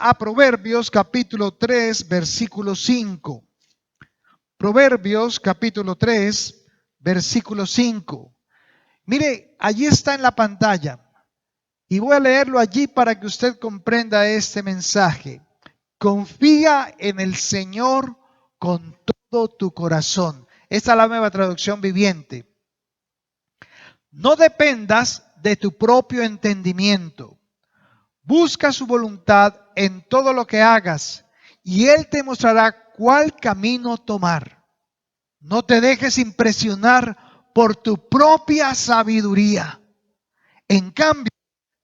a Proverbios capítulo 3, versículo 5. Proverbios capítulo 3, versículo 5. Mire, allí está en la pantalla. Y voy a leerlo allí para que usted comprenda este mensaje. Confía en el Señor con todo tu corazón. Esta es la Nueva Traducción Viviente. No dependas de tu propio entendimiento. Busca su voluntad en todo lo que hagas y Él te mostrará cuál camino tomar. No te dejes impresionar por tu propia sabiduría. En cambio,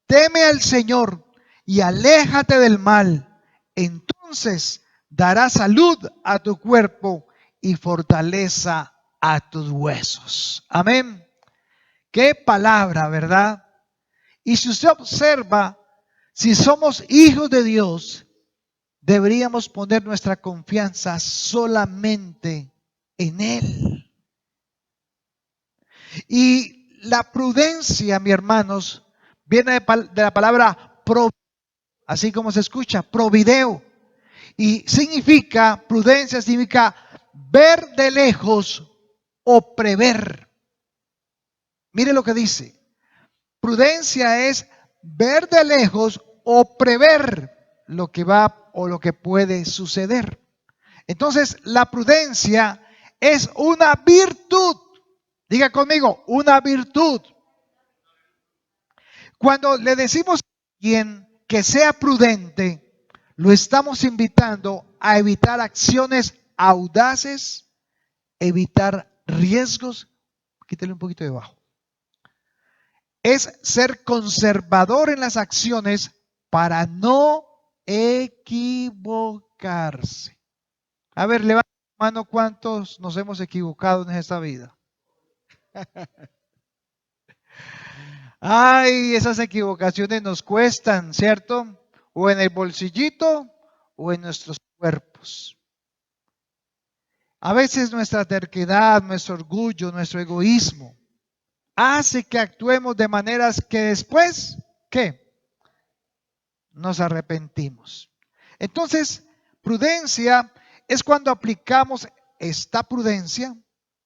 teme al Señor y aléjate del mal. Entonces dará salud a tu cuerpo y fortaleza a tus huesos. Amén. Qué palabra, ¿verdad? Y si usted observa, si somos hijos de Dios, deberíamos poner nuestra confianza solamente en Él. Y la prudencia, mis hermanos, viene de la palabra así como se escucha, provideo. Y significa, prudencia significa ver de lejos o prever. Mire lo que dice. Prudencia es ver de lejos o prever lo que va o lo que puede suceder. Entonces, la prudencia es una virtud. Diga conmigo, una virtud. Cuando le decimos a alguien que sea prudente, lo estamos invitando a evitar acciones audaces, evitar riesgos. Quítale un poquito debajo. Es ser conservador en las acciones para no equivocarse. A ver, levanta la mano, ¿cuántos nos hemos equivocado en esta vida? Ay, esas equivocaciones nos cuestan, ¿cierto? O en el bolsillito o en nuestros cuerpos. A veces nuestra terquedad, nuestro orgullo, nuestro egoísmo hace que actuemos de maneras que después, ¿qué? Nos arrepentimos. Entonces, prudencia es cuando aplicamos esta prudencia,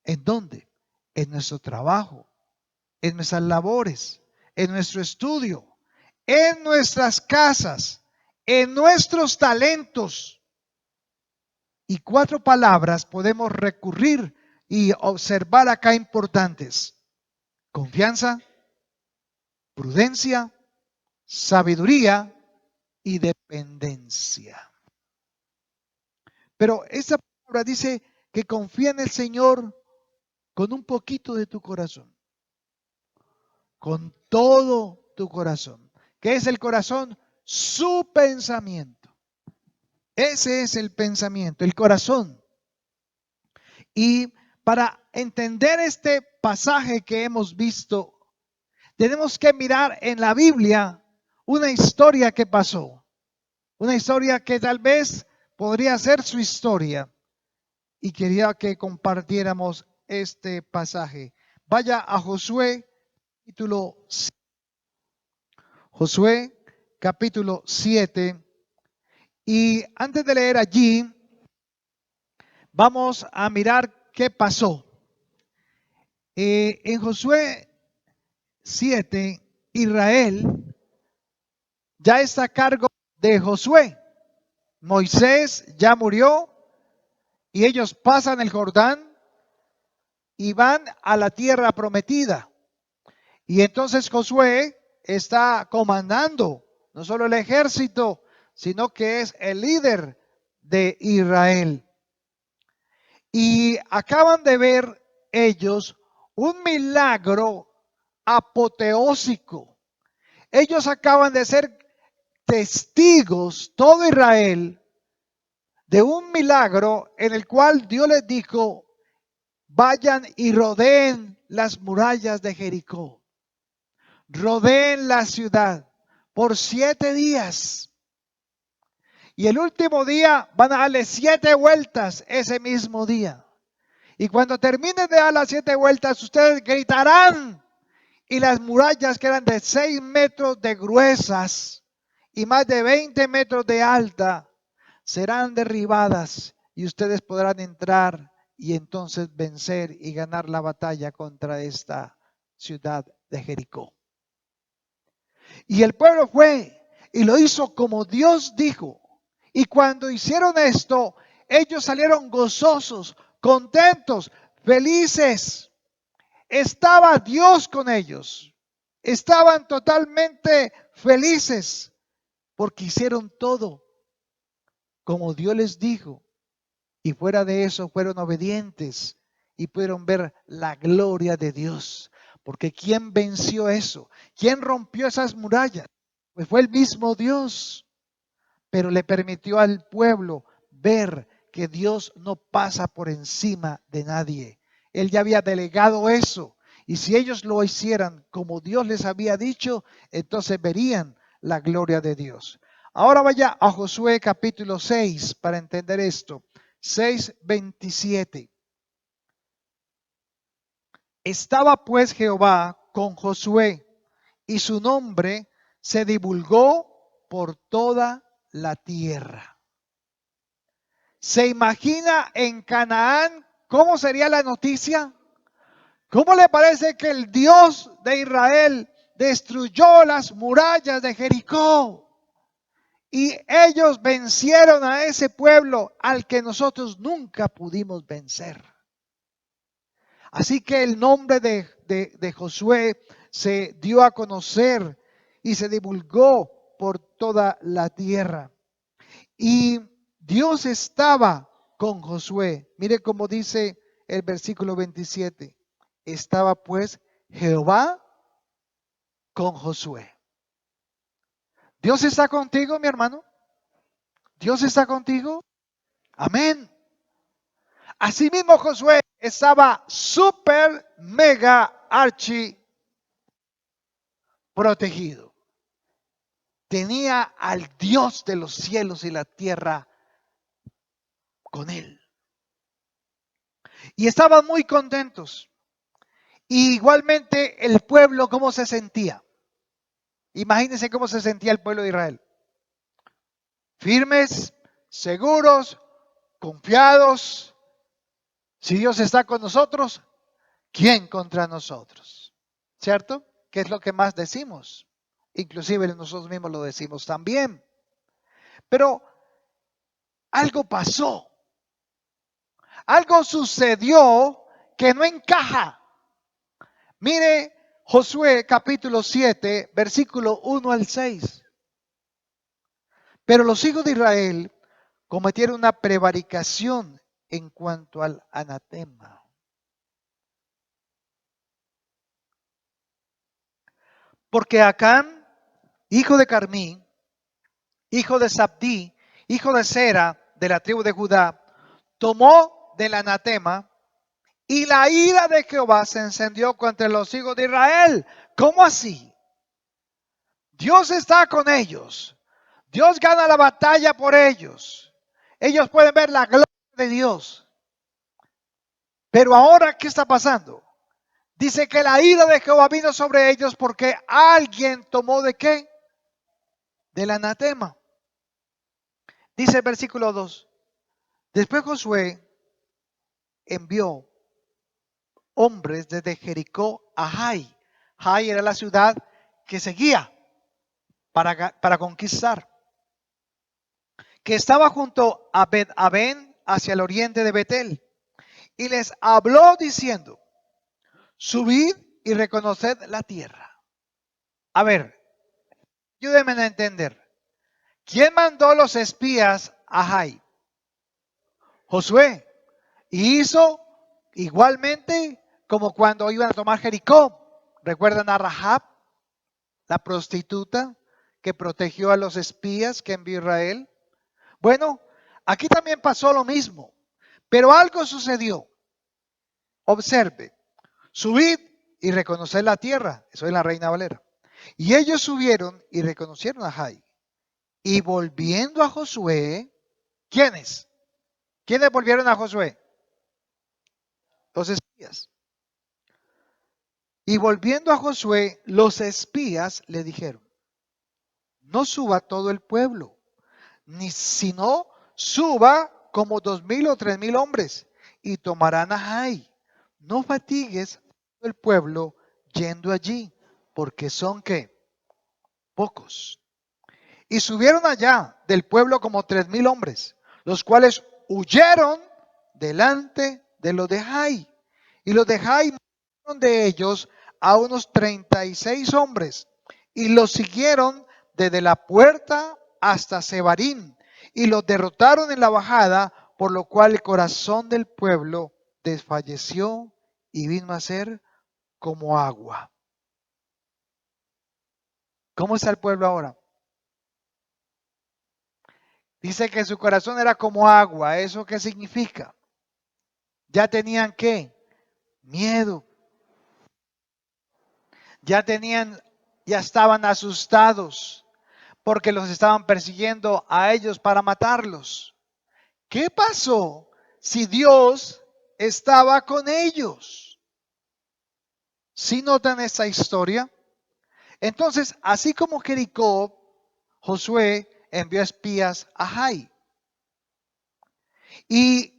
¿en dónde? En nuestro trabajo, en nuestras labores, en nuestro estudio, en nuestras casas, en nuestros talentos. Y 4 palabras podemos recurrir y observar acá importantes. Confianza, prudencia, sabiduría y dependencia. Pero esa palabra dice que confía en el Señor con un poquito de tu corazón. Con todo tu corazón. ¿Qué es el corazón? Su pensamiento. Ese es el pensamiento, el corazón. Y para entender este pasaje que hemos visto, tenemos que mirar en la Biblia una historia que pasó. Una historia que tal vez podría ser su historia. Y quería que compartiéramos este pasaje. Vaya a Josué, capítulo 7. Josué, capítulo 7. Y antes de leer allí, vamos a mirar qué pasó. En Josué 7, Israel ya está a cargo de Josué. Moisés ya murió y ellos pasan el Jordán y van a la tierra prometida. Y entonces Josué está comandando no solo el ejército, sino que es el líder de Israel. Y acaban de ver ellos un milagro apoteósico. Ellos acaban de ser testigos, todo Israel, de un milagro en el cual Dios les dijo, vayan y rodeen las murallas de Jericó. Rodeen la ciudad por 7 días. Y el último día van a darle 7 vueltas ese mismo día. Y cuando terminen de dar las 7 vueltas, ustedes gritarán. Y las murallas que eran de 6 metros de gruesas y más de 20 metros de alta serán derribadas y ustedes podrán entrar y entonces vencer y ganar la batalla contra esta ciudad de Jericó. Y el pueblo fue y lo hizo como Dios dijo. Y cuando hicieron esto, ellos salieron gozosos, contentos, felices. Estaba Dios con ellos. Estaban totalmente felices porque hicieron todo como Dios les dijo. Y fuera de eso fueron obedientes y pudieron ver la gloria de Dios. Porque ¿quién venció eso? ¿Quién rompió esas murallas? Pues fue el mismo Dios. Pero le permitió al pueblo ver que Dios no pasa por encima de nadie. Él ya había delegado eso. Y si ellos lo hicieran como Dios les había dicho, entonces verían la gloria de Dios. Ahora vaya a Josué capítulo 6 para entender esto. 6:27. Estaba pues Jehová con Josué y su nombre se divulgó por toda la tierra. ¿Se imagina en Canaán cómo sería la noticia? ¿Cómo le parece que el Dios de Israel destruyó las murallas de Jericó? Y ellos vencieron a ese pueblo al que nosotros nunca pudimos vencer. Así que el nombre de Josué se dio a conocer y se divulgó por toda la tierra. Y Dios estaba con Josué. Mire cómo dice el versículo 27. Estaba pues Jehová con Josué. ¿Dios está contigo, mi hermano? ¿Dios está contigo? Amén. Asimismo Josué estaba súper, mega, archi protegido. Tenía al Dios de los cielos y la tierra con él. Y estaban muy contentos. Y igualmente el pueblo, ¿cómo se sentía? Imagínense cómo se sentía el pueblo de Israel. Firmes, seguros, confiados. Si Dios está con nosotros, ¿quién contra nosotros? ¿Cierto? ¿Qué es lo que más decimos? Inclusive nosotros mismos lo decimos también. Pero algo pasó. Algo sucedió que no encaja. Mire Josué capítulo 7, versículo 1 al 6. Pero los hijos de Israel cometieron una prevaricación en cuanto al anatema. Porque Acán, hijo de Carmí, hijo de Sabdí, hijo de Sera, de la tribu de Judá, tomó del anatema y la ira de Jehová se encendió contra los hijos de Israel. ¿Cómo así? Dios está con ellos. Dios gana la batalla por ellos. Ellos pueden ver la gloria de Dios. Pero ahora, ¿qué está pasando? Dice que la ira de Jehová vino sobre ellos porque alguien tomó ¿de qué? Del anatema. Dice el versículo 2. Después Josué envió hombres desde Jericó a Jai. Jai era la ciudad que seguía para conquistar, que estaba junto a Bet-Aven hacia el oriente de Betel. Y les habló diciendo, subid y reconoced la tierra. A ver, ayúdenme a entender. ¿Quién mandó los espías a Jai? Josué. Y hizo igualmente como cuando iban a tomar Jericó. ¿Recuerdan a Rahab, la prostituta que protegió a los espías que envió Israel? Bueno, aquí también pasó lo mismo, pero algo sucedió. Observe, subid y reconoced la tierra. Eso es la Reina Valera. Y ellos subieron y reconocieron a Jai. Y volviendo a Josué, ¿quiénes? ¿Quiénes volvieron a Josué? Los espías. Y volviendo a Josué, los espías le dijeron, no suba todo el pueblo, ni sino suba como 2000 o 3000 hombres, y tomarán a Jai. No fatigues a todo el pueblo yendo allí, porque son ¿qué? Pocos. Y subieron allá del pueblo como 3000 hombres, los cuales huyeron delante de los de Jai. Y los de Jai mataron de ellos a unos 36 hombres, y los siguieron desde la puerta hasta Sebarim, y los derrotaron en la bajada, por lo cual el corazón del pueblo desfalleció y vino a ser como agua. ¿Cómo está el pueblo ahora? Dice que su corazón era como agua. ¿Eso qué significa? Ya tenían ¿qué? Miedo. Ya estaban asustados porque los estaban persiguiendo a ellos para matarlos. ¿Qué pasó si Dios estaba con ellos? ¿Sí notan esta historia? Entonces, así como Jericó, Josué envió espías a Jai. Y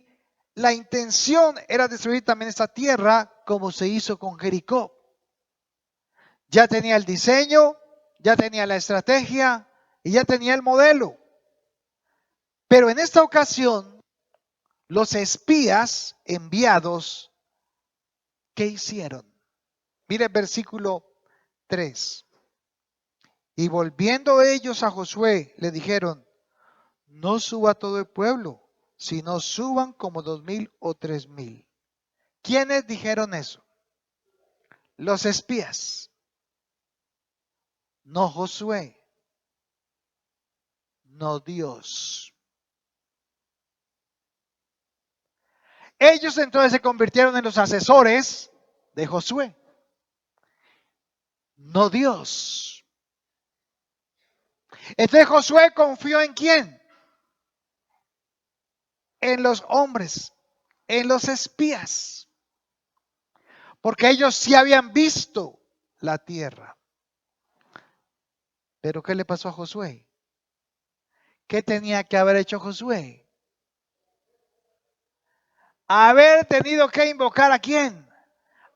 la intención era destruir también esta tierra como se hizo con Jericó. Ya tenía el diseño, ya tenía la estrategia y ya tenía el modelo. Pero en esta ocasión, los espías enviados, ¿qué hicieron? Mire el versículo 3. Y volviendo ellos a Josué, le dijeron, no suba todo el pueblo, sino suban como 2000 o 3000. ¿Quiénes dijeron eso? Los espías. No Josué, no Dios. Ellos entonces se convirtieron en los asesores de Josué, no Dios. Entonces Josué confió ¿en quién? En los hombres, en los espías, porque ellos sí habían visto la tierra. Pero ¿qué le pasó a Josué? ¿Qué tenía que haber hecho Josué? Haber tenido que invocar ¿a quién?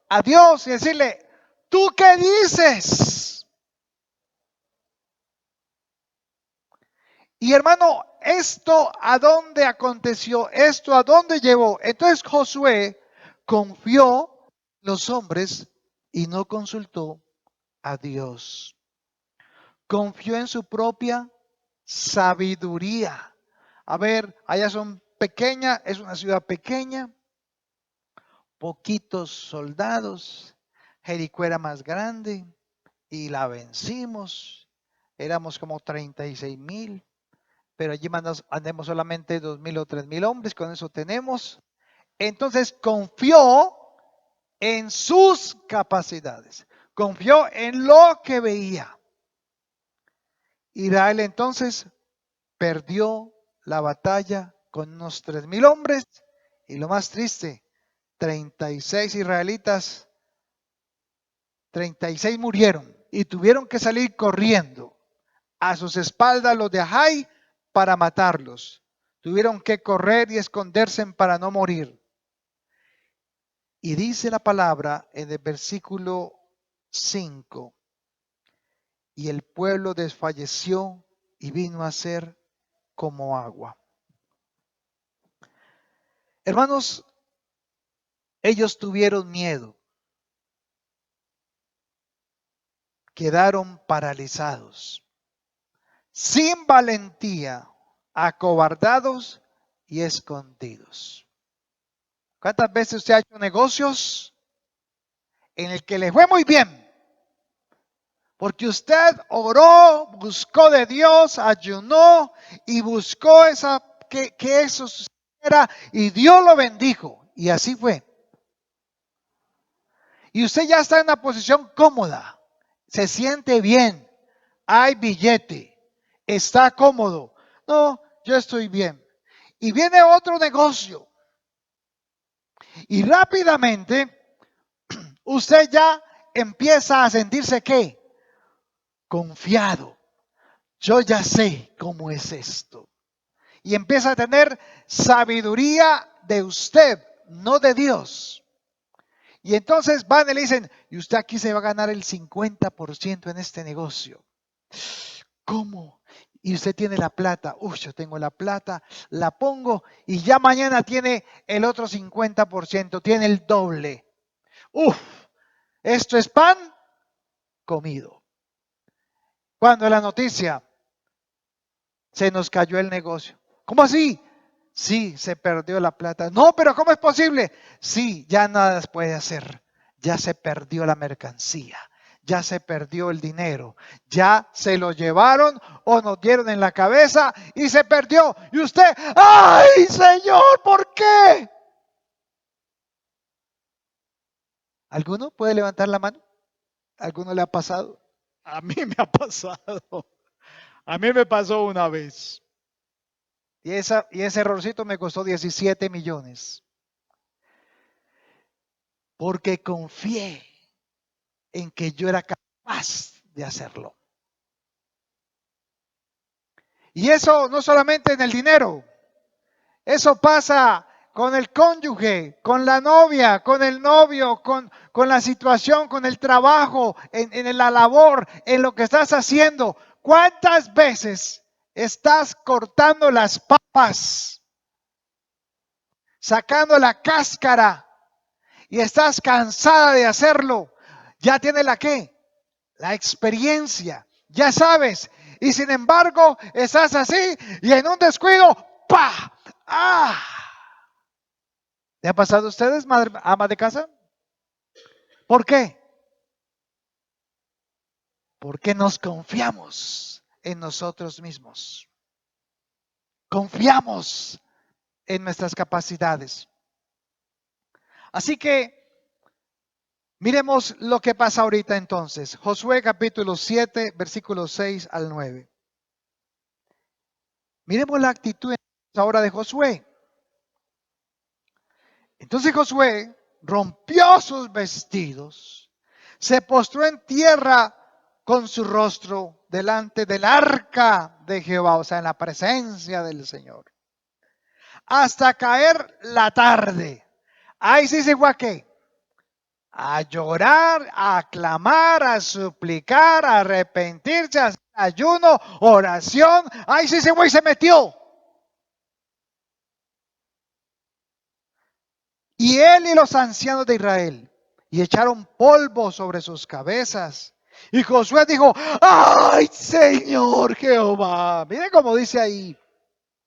A Dios y decirle, ¿tú qué dices? Y hermano, ¿esto a dónde aconteció? ¿Esto a dónde llevó? Entonces Josué confió en los hombres y no consultó a Dios. Confió en su propia sabiduría. A ver, allá son pequeñas, es una ciudad pequeña, poquitos soldados, Jericó era más grande y la vencimos, éramos como 36,000, pero allí andemos solamente 2000 o 3000 hombres, con eso tenemos. Entonces confió en sus capacidades, confió en lo que veía. Israel entonces perdió la batalla con unos 3000 hombres y lo más triste, 36 israelitas, 36 murieron y tuvieron que salir corriendo a sus espaldas los de Jai para matarlos. Tuvieron que correr y esconderse para no morir. Y dice la palabra en el versículo 5, y el pueblo desfalleció y vino a ser como agua. Hermanos, ellos tuvieron miedo, quedaron paralizados, sin valentía, acobardados y escondidos. ¿Cuántas veces usted ha hecho negocios en el que le fue muy bien? Porque usted oró, buscó de Dios, ayunó y buscó que eso sucediera y Dios lo bendijo. Y así fue. Y usted ya está en una posición cómoda, se siente bien, hay billete, está cómodo. No, yo estoy bien. Y viene otro negocio. Y rápidamente usted ya empieza a sentirse ¿qué? Confiado. yo ya sé cómo es esto. Y empieza a tener sabiduría de usted, no de Dios. Y entonces van y le dicen, y usted aquí se va a ganar el 50% en este negocio. ¿Cómo? Y usted tiene la plata. Uy, yo tengo la plata, la pongo y ya mañana tiene el otro 50%, tiene el doble. Uf, esto es pan comido. Cuando la noticia, se nos cayó el negocio. ¿Cómo así? Sí, se perdió la plata. No, pero ¿cómo es posible? Sí, ya nada se puede hacer. Ya se perdió la mercancía. Ya se perdió el dinero. Ya se lo llevaron o nos dieron en la cabeza y se perdió. Y usted, ¡ay, Señor! ¿Por qué? ¿Alguno puede levantar la mano? ¿Alguno le ha pasado? A mí me ha pasado. A mí me pasó una vez. Y ese errorcito me costó 17 millones. Porque confié en que yo era capaz de hacerlo. Y eso no solamente en el dinero, eso pasa con el cónyuge, con la novia, con el novio, con la situación, con el trabajo, en la labor, en lo que estás haciendo. ¿Cuántas veces estás cortando las papas, sacando la cáscara y estás cansada de hacerlo? Ya tienes la qué? La experiencia, ya sabes, y sin embargo estás así y en un descuido, ¡pa! ¡Ah! ¿Le ha pasado a ustedes, ama de casa? ¿Por qué? Porque nos confiamos en nosotros mismos. Confiamos en nuestras capacidades. Así que miremos lo que pasa ahorita entonces. Josué capítulo 7, versículos 6 al 9. Miremos la actitud ahora de Josué. Entonces Josué rompió sus vestidos, se postró en tierra con su rostro delante del arca de Jehová, o sea, en la presencia del Señor, hasta caer la tarde. Ahí sí se fue a qué? A llorar, a clamar, a suplicar, a arrepentirse, a hacer ayuno, oración. Ahí sí se fue y se metió. Y él y los ancianos de Israel, y echaron polvo sobre sus cabezas. Y Josué dijo, ¡ay, Señor Jehová! Miren cómo dice ahí.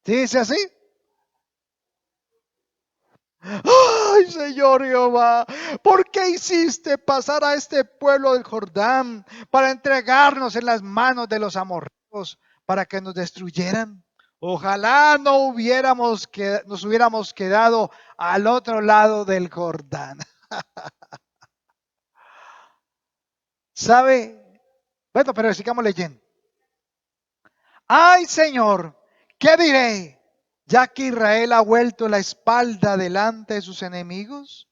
¿Sí dice así? ¡Ay, Señor Jehová! ¿Por qué hiciste pasar a este pueblo del Jordán para entregarnos en las manos de los amorreos para que nos destruyeran? Ojalá nos hubiéramos quedado al otro lado del Jordán. ¿Sabe? Bueno, pero sigamos leyendo. Ay, Señor, ¿qué diré? Ya que Israel ha vuelto la espalda delante de sus enemigos,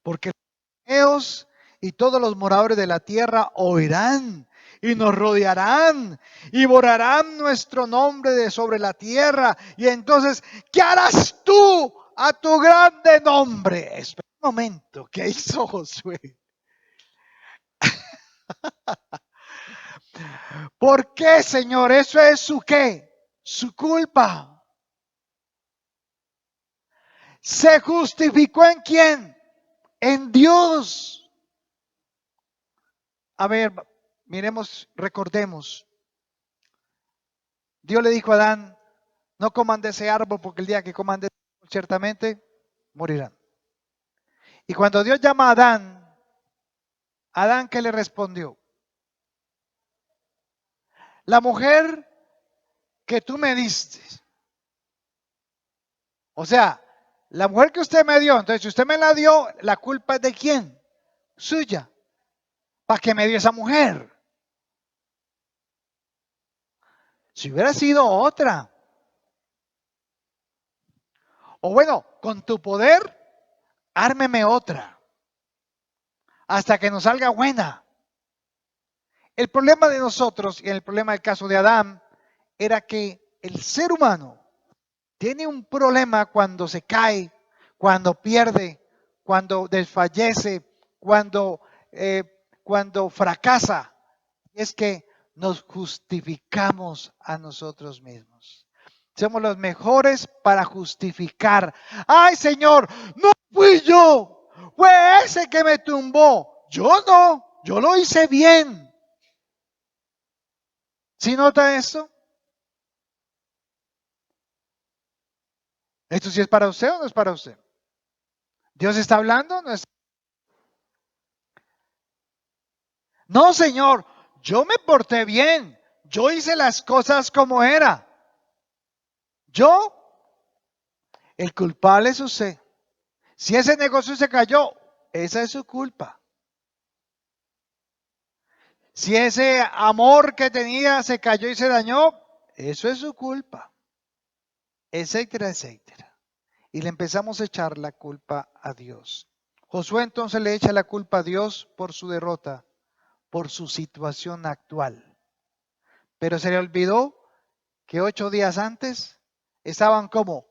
porque los cananeos y todos los moradores de la tierra oirán y nos rodearán y borrarán nuestro nombre de sobre la tierra. Y entonces, ¿qué harás tú a tu grande nombre? Espera un momento, ¿qué hizo Josué? ¿Por qué, Señor? Eso es su qué, su culpa. ¿Se justificó en quién? En Dios. A ver, miremos, recordemos. Dios le dijo a Adán, no coman de ese árbol porque el día que coman de ese árbol ciertamente morirán. Y cuando Dios llama a Adán, Adán, ¿qué le respondió? La mujer que tú me diste. O sea, la mujer que usted me dio, entonces si usted me la dio, la culpa es de quién? Suya. ¿Para qué me dio esa mujer? Si hubiera sido otra. O bueno, con tu poder, ármeme otra. Hasta que nos salga buena. El problema de nosotros y el problema del caso de Adán era que el ser humano tiene un problema cuando se cae, cuando pierde, cuando desfallece, cuando fracasa. Es que nos justificamos a nosotros mismos. Somos los mejores para justificar. Ay, Señor, no fui yo. Fue ese que me tumbó. Yo no, yo lo hice bien. ¿Sí nota esto? ¿Esto sí es para usted o no es para usted? ¿Dios está hablando? ¿No es? No, Señor, yo me porté bien. Yo hice las cosas como era. Yo, el culpable es usted. Si ese negocio se cayó, esa es su culpa. Si ese amor que tenía se cayó y se dañó, eso es su culpa. Etcétera, etcétera. Y le empezamos a echar la culpa a Dios. Josué entonces le echa la culpa a Dios por su derrota, por su situación actual. Pero se le olvidó que 8 días antes estaban como: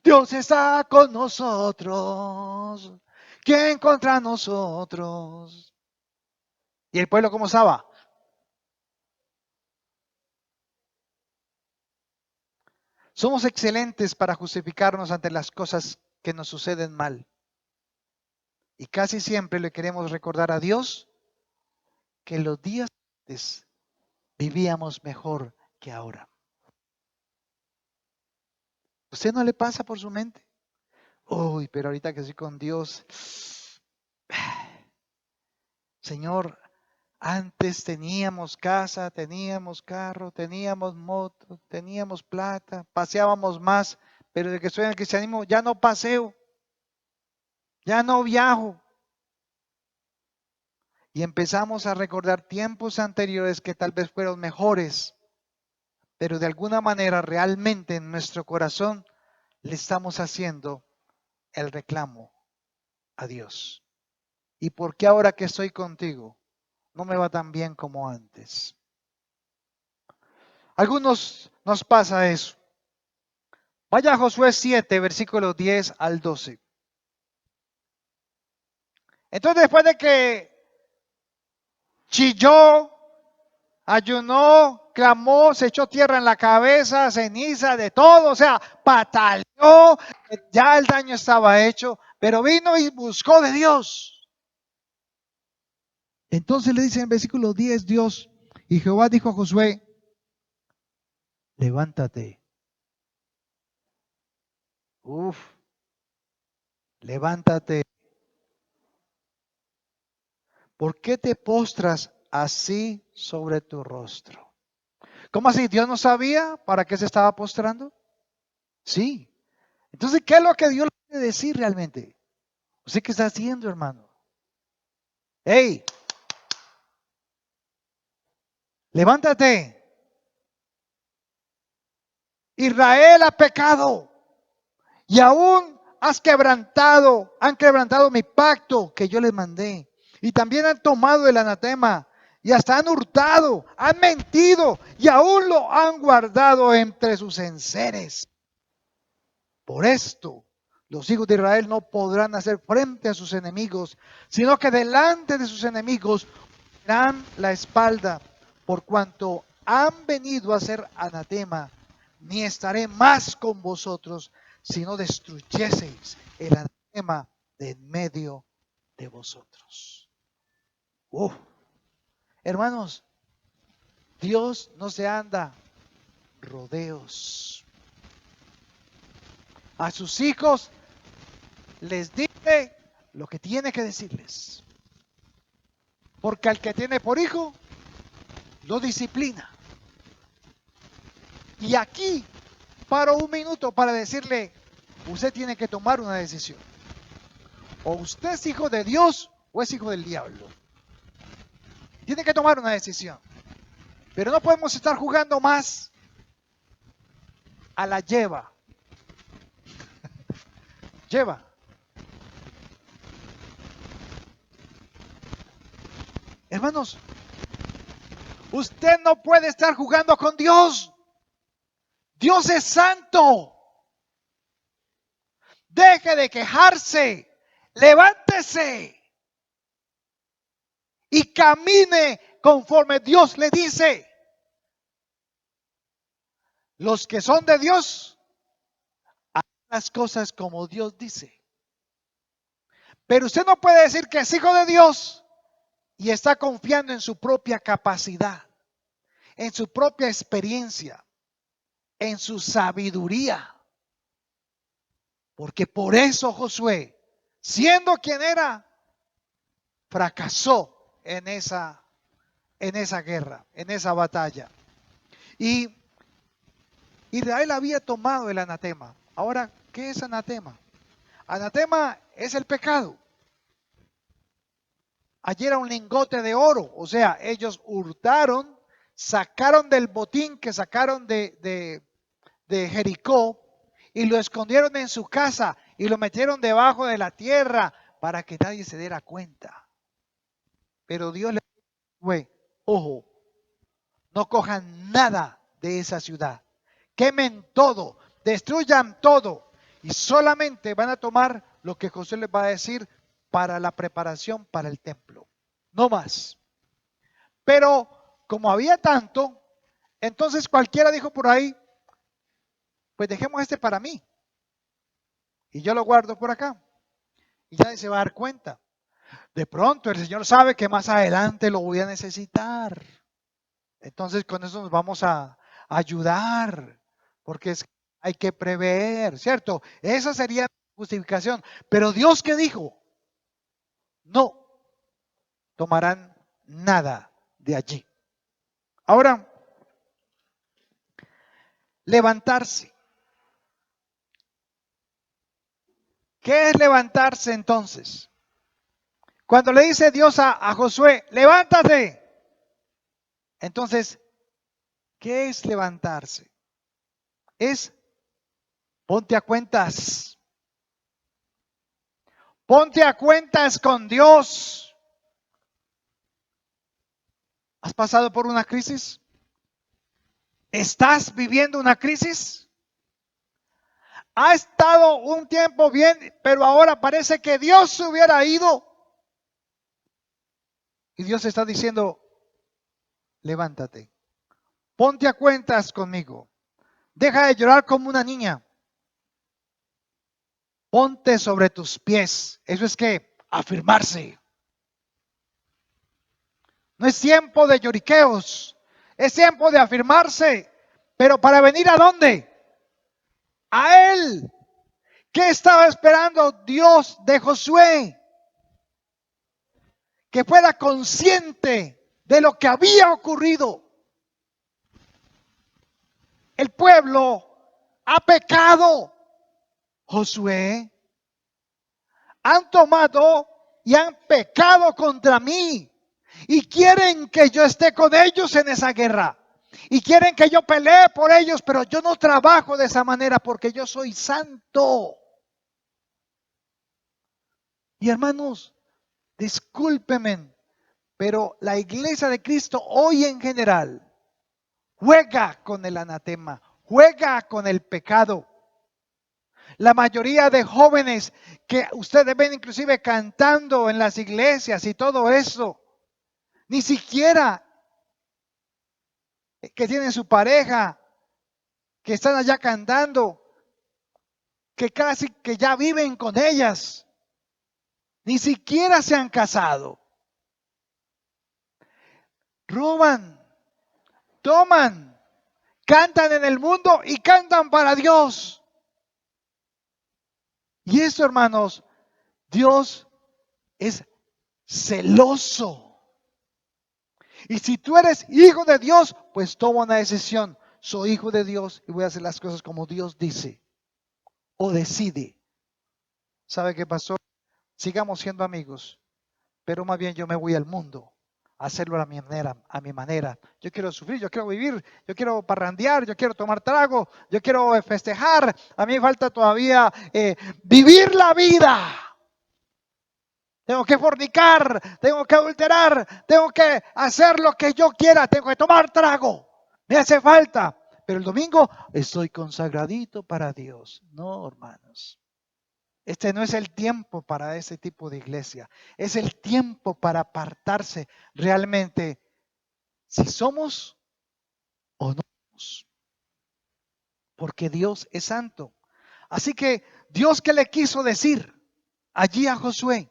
Dios está con nosotros. ¿Quién contra nosotros? ¿Y el pueblo cómo estaba? Somos excelentes para justificarnos ante las cosas que nos suceden mal. Y casi siempre le queremos recordar a Dios que los días antes vivíamos mejor que ahora. ¿Usted no le pasa por su mente? Uy, pero ahorita que estoy con Dios, Señor, antes teníamos casa, teníamos carro, teníamos moto, teníamos plata, paseábamos más, pero de que estoy en el cristianismo ya no paseo, ya no viajo. Y empezamos a recordar tiempos anteriores que tal vez fueron mejores, pero de alguna manera realmente en nuestro corazón le estamos haciendo el reclamo a Dios. ¿Y por qué ahora que estoy contigo no me va tan bien como antes? Algunos nos pasa eso. Vaya a Josué 7, versículos 10 al 12. Entonces, después de que chilló, ayunó, clamó, se echó tierra en la cabeza, ceniza, de todo, o sea, pataleó, ya el daño estaba hecho, pero vino y buscó de Dios. Entonces le dice en el versículo 10 Dios, y Jehová dijo a Josué: levántate. Levántate. ¿Por qué te postras así sobre tu rostro? ¿Cómo así? ¿Dios no sabía para qué se estaba postrando? Sí. Entonces, ¿qué es lo que Dios le quiere decir realmente? ¿Usted qué está haciendo, hermano? ¡Hey! Levántate. Israel ha pecado y aún han quebrantado mi pacto que yo les mandé. Y también han tomado el anatema y hasta han hurtado, han mentido y aún lo han guardado entre sus enseres. Por esto, los hijos de Israel no podrán hacer frente a sus enemigos, sino que delante de sus enemigos darán la espalda, por cuanto han venido a ser anatema. Ni estaré más con vosotros, si no destruyeseis el anatema de en medio de vosotros. Hermanos, Dios no se anda rodeos. A sus hijos les dice lo que tiene que decirles. Porque al que tiene por hijo, lo disciplina. Y aquí paro un minuto para decirle, usted tiene que tomar una decisión. O usted es hijo de Dios o es hijo del diablo. Tiene que tomar una decisión. Pero no podemos estar jugando más a la lleva. Lleva. Hermanos, Usted no puede estar jugando con Dios. Dios es santo. Deje de quejarse. Levántese. Y camine conforme Dios le dice. Los que son de Dios, hacen las cosas como Dios dice. Pero usted no puede decir que es hijo de Dios y está confiando en su propia capacidad, en su propia experiencia, en su sabiduría. Porque por eso Josué, siendo quien era, fracasó en esa guerra, en esa batalla. Y Israel había tomado el anatema. Ahora, ¿qué es anatema? Anatema es el pecado. Allí era un lingote de oro, o sea, ellos hurtaron, sacaron del botín que sacaron de Jericó y lo escondieron en su casa y lo metieron debajo de la tierra para que nadie se diera cuenta. Pero Dios le dijo, ojo, no cojan nada de esa ciudad, quemen todo, destruyan todo y solamente van a tomar lo que Josué les va a decir para la preparación para el templo, no más. Pero como había tanto, entonces cualquiera dijo por ahí, pues dejemos este para mí y yo lo guardo por acá y nadie se va a dar cuenta. De pronto el Señor sabe que más adelante lo voy a necesitar. Entonces con eso nos vamos a ayudar, porque hay que prever, ¿cierto? Esa sería la justificación. Pero Dios, ¿qué dijo? No tomarán nada de allí. Ahora, levantarse. ¿Qué es levantarse entonces? Cuando le dice Dios a Josué, levántate. Entonces, ¿qué es levantarse? Es ponte a cuentas. Ponte a cuentas con Dios. ¿Has pasado por una crisis? ¿Estás viviendo una crisis? ¿Ha estado un tiempo bien, pero ahora parece que Dios se hubiera ido? Y Dios está diciendo, levántate. Ponte a cuentas conmigo. Deja de llorar como una niña. Ponte sobre tus pies. Eso es que afirmarse. No es tiempo de lloriqueos. Es tiempo de afirmarse. Pero ¿para venir a dónde? A Él. ¿Qué estaba esperando Dios de Josué? Que fuera consciente de lo que había ocurrido. El pueblo ha pecado. Josué, han tomado y han pecado contra mí y quieren que yo esté con ellos en esa guerra y quieren que yo pelee por ellos, pero yo no trabajo de esa manera porque yo soy santo. Y hermanos, discúlpenme, pero la iglesia de Cristo hoy en general juega con el anatema, juega con el pecado. La mayoría de jóvenes que ustedes ven inclusive cantando en las iglesias y todo eso, ni siquiera que tienen su pareja, que están allá cantando, que casi que ya viven con ellas, ni siquiera se han casado. Roban, toman, cantan en el mundo y cantan para Dios. Y eso, hermanos, Dios es celoso. Y si tú eres hijo de Dios, pues toma una decisión. Soy hijo de Dios y voy a hacer las cosas como Dios dice o decide. ¿Sabe qué pasó? Sigamos siendo amigos, pero más bien yo me voy al mundo a hacerlo a mi manera, a mi manera. Yo quiero sufrir, yo quiero vivir, yo quiero parrandear, yo quiero tomar trago, yo quiero festejar. A mí me falta todavía vivir la vida. tengo que fornicar, tengo que adulterar, tengo que hacer lo que yo quiera, tengo que tomar trago, me hace falta. Pero el domingo estoy consagradito para Dios. No, hermanos. Este no es el tiempo para ese tipo de iglesia. Es el tiempo para apartarse realmente si somos o no somos. Porque Dios es santo. Así que Dios, ¿qué le quiso decir allí a Josué?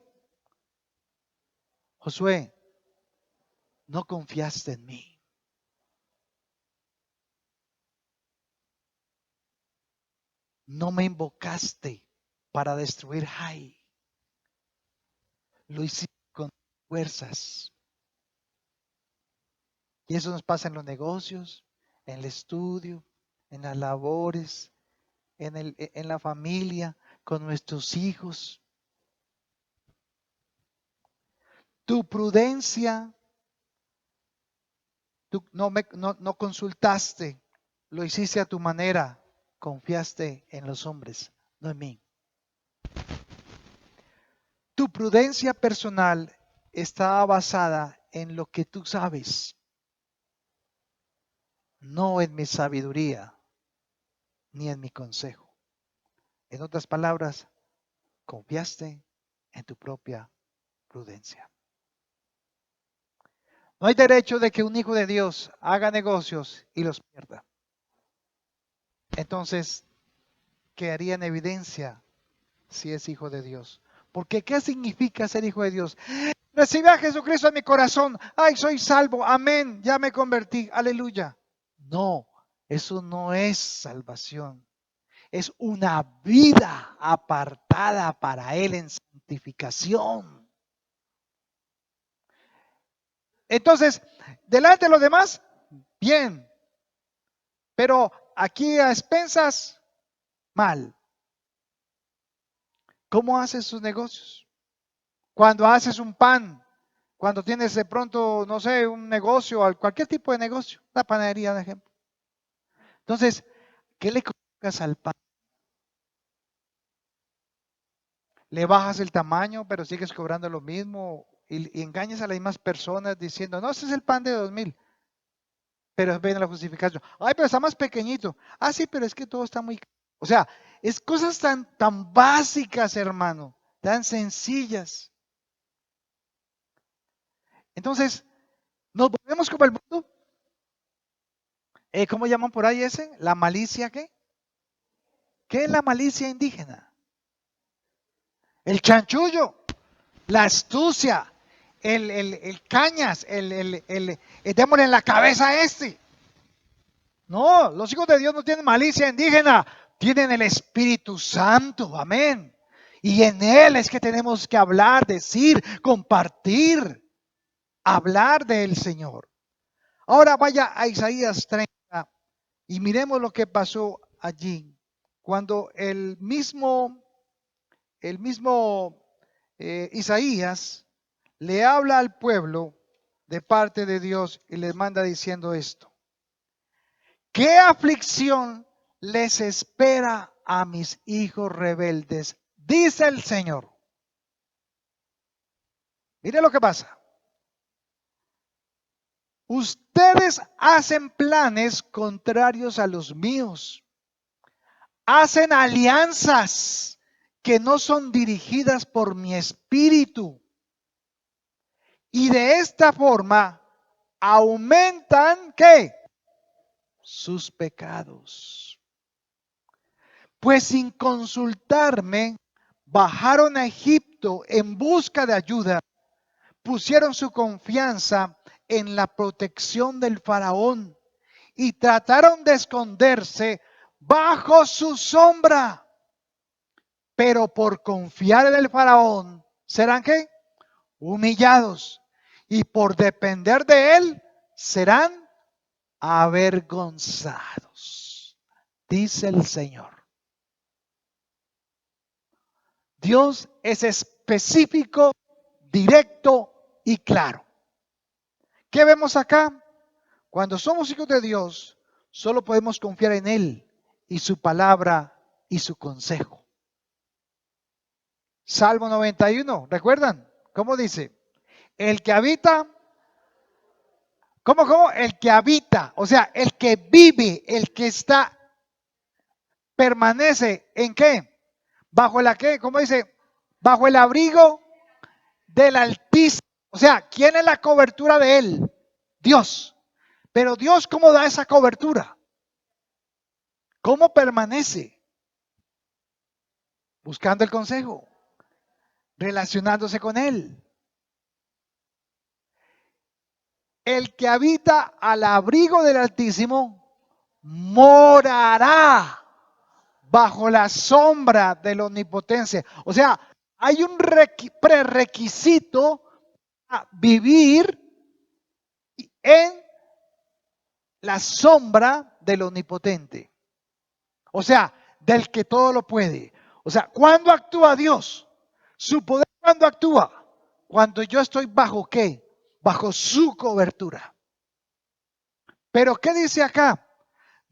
Josué, no confiaste en mí. No me invocaste para destruir Jai. Lo hiciste con fuerzas. Y eso nos pasa en los negocios, en el estudio, en las labores, en la familia, con nuestros hijos. Tu prudencia, tú no consultaste, lo hiciste a tu manera, confiaste en los hombres, no en mí. Tu prudencia personal está basada en lo que tú sabes, no en mi sabiduría ni en mi consejo. En otras palabras, confiaste en tu propia prudencia. No hay derecho de que un hijo de Dios haga negocios y los pierda. Entonces, quedaría en evidencia si es hijo de Dios. Porque ¿qué significa ser hijo de Dios? Recibí a Jesucristo en mi corazón. Ay, soy salvo. Amén. Ya me convertí. Aleluya. No, eso no es salvación. Es una vida apartada para Él en santificación. Entonces, delante de los demás, bien. Pero aquí a expensas, mal. ¿Cómo haces sus negocios? Cuando haces un pan, cuando tienes de pronto, no sé, un negocio, cualquier tipo de negocio, una panadería, de ejemplo. Entonces, ¿qué le colocas al pan? Le bajas el tamaño, pero sigues cobrando lo mismo y engañas a las mismas personas diciendo, no, ese es el pan de 2000. Pero ven la justificación. Ay, pero está más pequeñito. Ah, sí, pero es que todo está muy... O sea, es cosas tan básicas, hermano, tan sencillas. Entonces, nos volvemos como el mundo. ¿Cómo llaman por ahí ese? ¿La malicia qué? ¿Qué es la malicia indígena? El chanchullo, la astucia, el cañas, démosle en la cabeza a este. No, los hijos de Dios no tienen malicia indígena, tienen el Espíritu Santo, amén. Y en Él es que tenemos que hablar, decir, compartir, hablar del Señor. Ahora vaya a Isaías 30 y miremos lo que pasó allí. Cuando el mismo Isaías le habla al pueblo de parte de Dios y les manda diciendo esto. ¿Qué aflicción les espera a mis hijos rebeldes? Dice el Señor. Mire lo que pasa. Ustedes hacen planes contrarios a los míos. Hacen alianzas que no son dirigidas por mi espíritu. Y de esta forma aumentan, ¿qué? Sus pecados. Pues sin consultarme, bajaron a Egipto en busca de ayuda. Pusieron su confianza en la protección del faraón y trataron de esconderse bajo su sombra. Pero por confiar en el faraón, ¿serán qué? Humillados. Y por depender de él, serán avergonzados, dice el Señor. Dios es específico, directo y claro. ¿Qué vemos acá? Cuando somos hijos de Dios, solo podemos confiar en Él y su palabra y su consejo. Salmo 91, ¿recuerdan? ¿Cómo dice? El que habita, ¿cómo? El que habita, o sea, el que vive, el que está, permanece, ¿en qué? Bajo la qué, ¿cómo dice? Bajo el abrigo del Altísimo. O sea, ¿quién es la cobertura de él? Dios. Pero Dios, ¿cómo da esa cobertura? ¿Cómo permanece? Buscando el consejo, relacionándose con él. El que habita al abrigo del Altísimo morará bajo la sombra de la omnipotencia. O sea, hay un prerequisito a vivir en la sombra del omnipotente. O sea, del que todo lo puede. O sea, ¿cuándo actúa Dios? Su poder, ¿cuándo actúa? Cuando yo estoy bajo ¿qué? Bajo su cobertura. Pero ¿qué dice acá?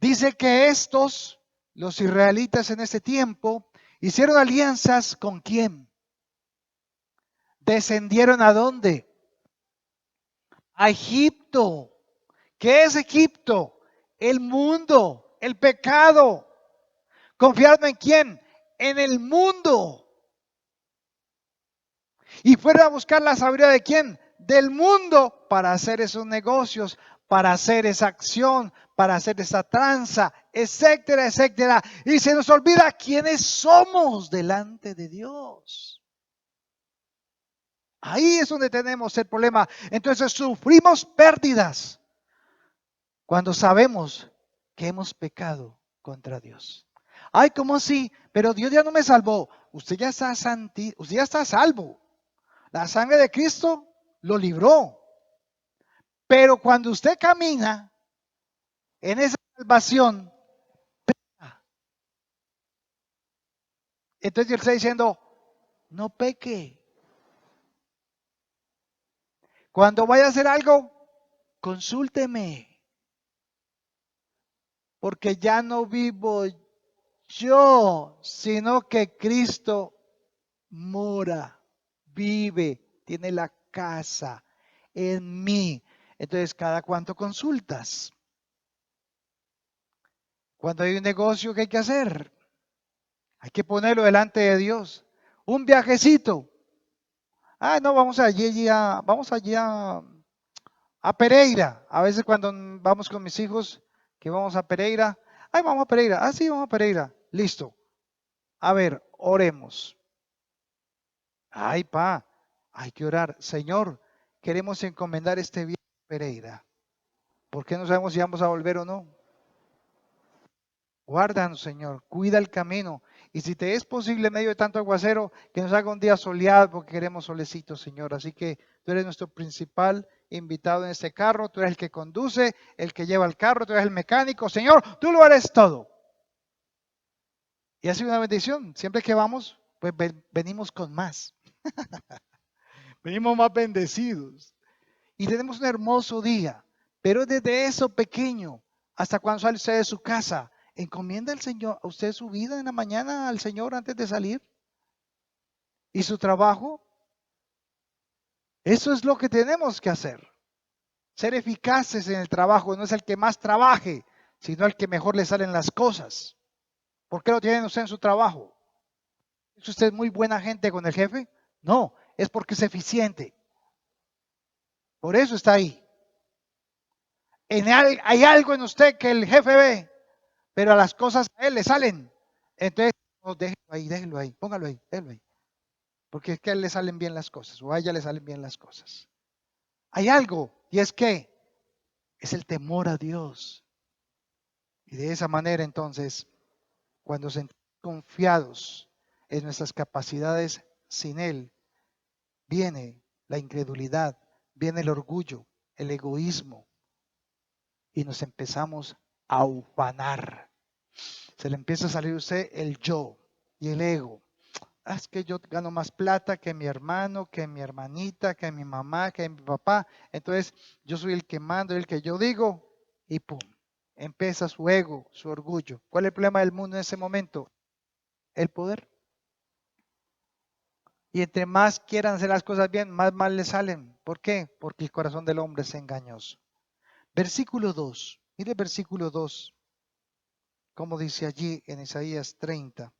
Dice que estos, los israelitas en ese tiempo, hicieron alianzas con ¿quién? Descendieron ¿a dónde? A Egipto. ¿Qué es Egipto? El mundo, el pecado. ¿Confiaron en quién? En el mundo. Y fueron a buscar la sabiduría de quién? Del mundo para hacer esos negocios, para hacer esa acción, para hacer esa tranza, etcétera, etcétera. Y se nos olvida quiénes somos delante de Dios. Ahí es donde tenemos el problema. Entonces sufrimos pérdidas cuando sabemos que hemos pecado contra Dios. Ay, ¿cómo así? Pero Dios ya no me salvó. Usted ya está usted ya está salvo. La sangre de Cristo lo libró. Pero cuando usted camina en esa salvación, entonces Dios está diciendo, no peque. Cuando vaya a hacer algo, consúlteme. Porque ya no vivo yo, sino que Cristo mora, vive, tiene la casa en mí. Entonces, ¿cada cuánto consultas? Cuando hay un negocio que hay que hacer, hay que ponerlo delante de Dios. Un viajecito. Ah, no, vamos allí a Pereira. A veces cuando vamos con mis hijos, que vamos a Pereira. Ay, vamos a Pereira. Ah, sí, vamos a Pereira. Listo. A ver, oremos. Ay, pa, hay que orar. Señor, queremos encomendar este viaje a Pereira. ¿Por qué no sabemos si vamos a volver o no? Guárdanos, Señor, cuida el camino. Y si te es posible en medio de tanto aguacero, que nos haga un día soleado porque queremos solecito, Señor. Así que tú eres nuestro principal invitado en este carro, tú eres el que conduce, el que lleva el carro, tú eres el mecánico. Señor, tú lo eres todo. Y ha sido una bendición. Siempre que vamos, pues venimos con más. Venimos más bendecidos. Y tenemos un hermoso día. Pero desde eso pequeño hasta cuando sale usted de su casa, encomienda al Señor, a usted su vida en la mañana al Señor antes de salir. Y su trabajo, eso es lo que tenemos que hacer. Ser eficaces en el trabajo, no es el que más trabaje, sino el que mejor le salen las cosas. ¿Por qué lo tiene usted en su trabajo? ¿Es usted muy buena gente con el jefe? No, es porque es eficiente. Por eso está ahí. Hay algo en usted que el jefe ve, pero a las cosas a él le salen. Entonces, no, déjelo ahí, póngalo ahí, déjelo ahí. Porque es que a él le salen bien las cosas, o a ella le salen bien las cosas. Hay algo, y es que es el temor a Dios. Y de esa manera, entonces, cuando sentimos confiados en nuestras capacidades sin Él, viene la incredulidad, viene el orgullo, el egoísmo, y nos empezamos a ufanar. Se le empieza a salir a usted el yo y el ego. Ah, es que yo gano más plata que mi hermano, que mi hermanita, que mi mamá, que mi papá. Entonces yo soy el que mando, el que yo digo, y pum, empieza su ego, su orgullo. ¿Cuál es el problema del mundo en ese momento? El poder. Y entre más quieran hacer las cosas bien, más mal les salen. ¿Por qué? Porque el corazón del hombre es engañoso. Versículo 2. Mire versículo 2. Como dice allí en Isaías 30.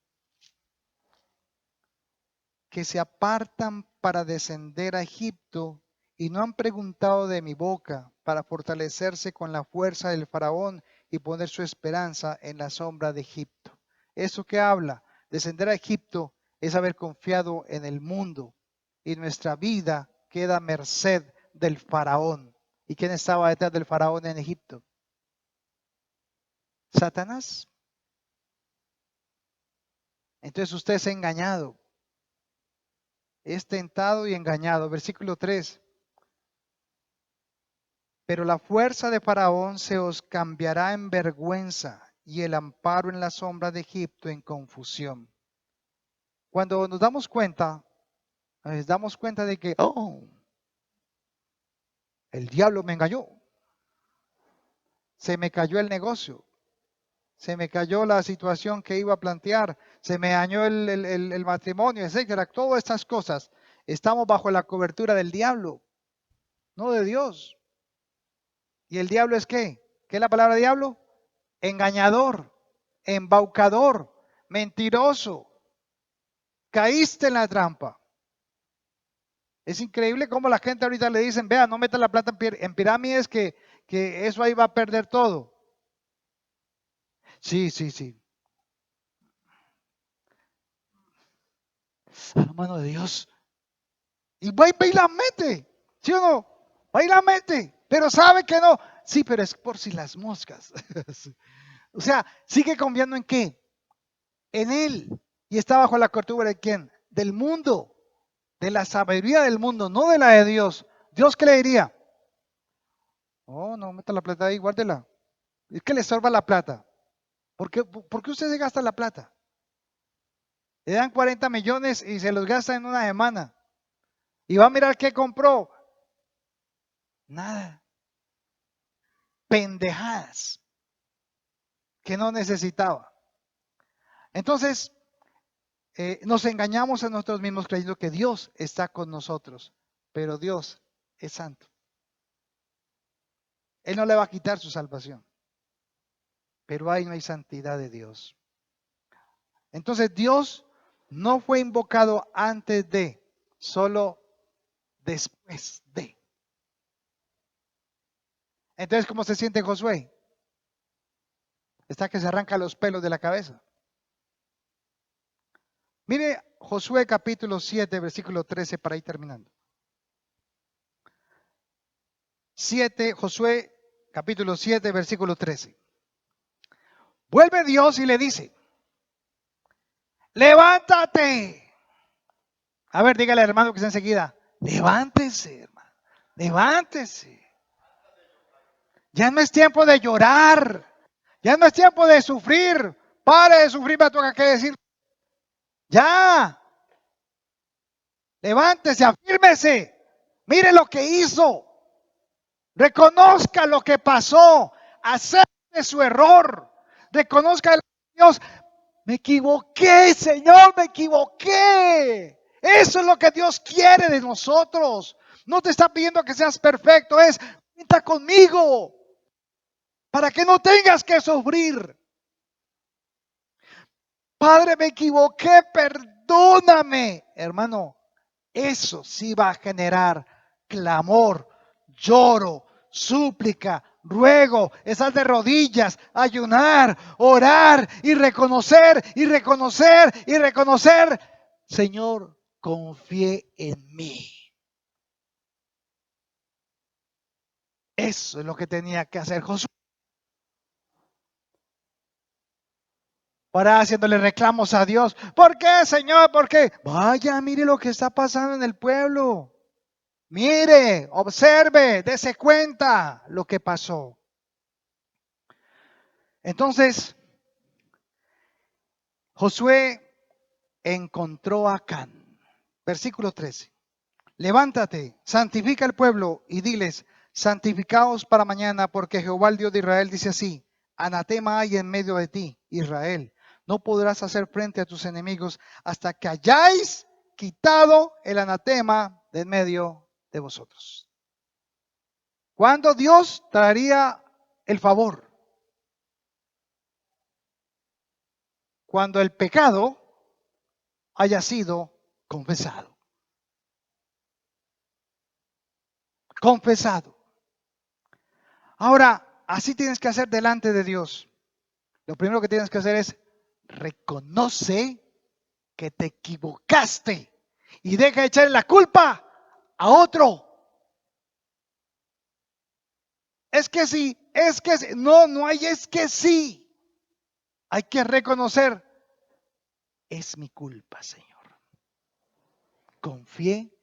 Que se apartan para descender a Egipto y no han preguntado de mi boca para fortalecerse con la fuerza del faraón y poner su esperanza en la sombra de Egipto. Eso que habla, descender a Egipto, es haber confiado en el mundo y nuestra vida queda a merced del faraón. ¿Y quién estaba detrás del faraón en Egipto? Satanás. Entonces usted es engañado, es tentado y engañado. Versículo 3. Pero la fuerza de Faraón se os cambiará en vergüenza y el amparo en la sombra de Egipto en confusión. Cuando nos damos cuenta de que, el diablo me engañó. Se me cayó el negocio. Se me cayó la situación que iba a plantear. Se me dañó el matrimonio, etcétera. Todas estas cosas. Estamos bajo la cobertura del diablo, no de Dios. ¿Y el diablo es qué? ¿Qué es la palabra diablo? Engañador, embaucador, mentiroso. Caíste en la trampa. Es increíble cómo la gente ahorita le dicen, vea, no meta la plata en pirámides que eso ahí va a perder todo. Sí. A la mano de Dios. Y va y la mete. ¿Sí o no? Va y la mete. Pero sabe que no. Sí, pero es por si las moscas. O sea, sigue confiando en qué? En Él. Y está bajo la cobertura de quién? Del mundo. De la sabiduría del mundo, no de la de Dios. ¿Dios qué le diría? Oh, no, meta la plata ahí, guárdela. Es que le estorba la plata. ¿Por qué usted se gasta la plata? Le dan 40 millones y se los gasta en una semana. Y va a mirar qué compró. Nada. Pendejadas que no necesitaba. Entonces, nos engañamos a nosotros mismos creyendo que Dios está con nosotros. Pero Dios es santo. Él no le va a quitar su salvación. Pero ahí no hay santidad de Dios. Entonces Dios no fue invocado antes de, solo después de. Entonces, ¿cómo se siente Josué? Está que se arranca los pelos de la cabeza. Mire Josué capítulo 7, versículo 13 para ir terminando. Josué capítulo 7, versículo 13. Vuelve Dios y le dice, levántate. A ver, dígale al hermano que está enseguida, levántese, hermano, levántese. Ya no es tiempo de llorar. Ya no es tiempo de sufrir. Pare de sufrir, me toca que decir. Ya. Levántese, afírmese. Mire lo que hizo. Reconozca lo que pasó. Acepte su error. Reconozca a Dios. Me equivoqué, Señor, me equivoqué. Eso es lo que Dios quiere de nosotros. No te está pidiendo que seas perfecto, es cuenta conmigo para que no tengas que sufrir. Padre, me equivoqué, perdóname. Hermano, eso sí va a generar clamor, lloro, súplica, ruego, estar de rodillas, ayunar, orar y reconocer y reconocer y reconocer. Señor, confié en mí. Eso es lo que tenía que hacer Josué. Ahora haciéndole reclamos a Dios. ¿Por qué, Señor? ¿Por qué? Vaya, mire lo que está pasando en el pueblo. Mire, observe, dése cuenta lo que pasó. Entonces, Josué encontró a Acán. Versículo 13. Levántate, santifica el pueblo y diles, santificaos para mañana, porque Jehová el Dios de Israel dice así, anatema hay en medio de ti, Israel. No podrás hacer frente a tus enemigos hasta que hayáis, quitado el anatema de en medio de vosotros. ¿Cuándo Dios traería el favor? Cuando el pecado haya sido confesado. Confesado. Ahora, así tienes que hacer delante de Dios. Lo primero que tienes que hacer es reconoce que te equivocaste y deja de echar la culpa a otro. Es que sí, es que sí. No, no hay es que sí. Hay que reconocer, es mi culpa, Señor. Confié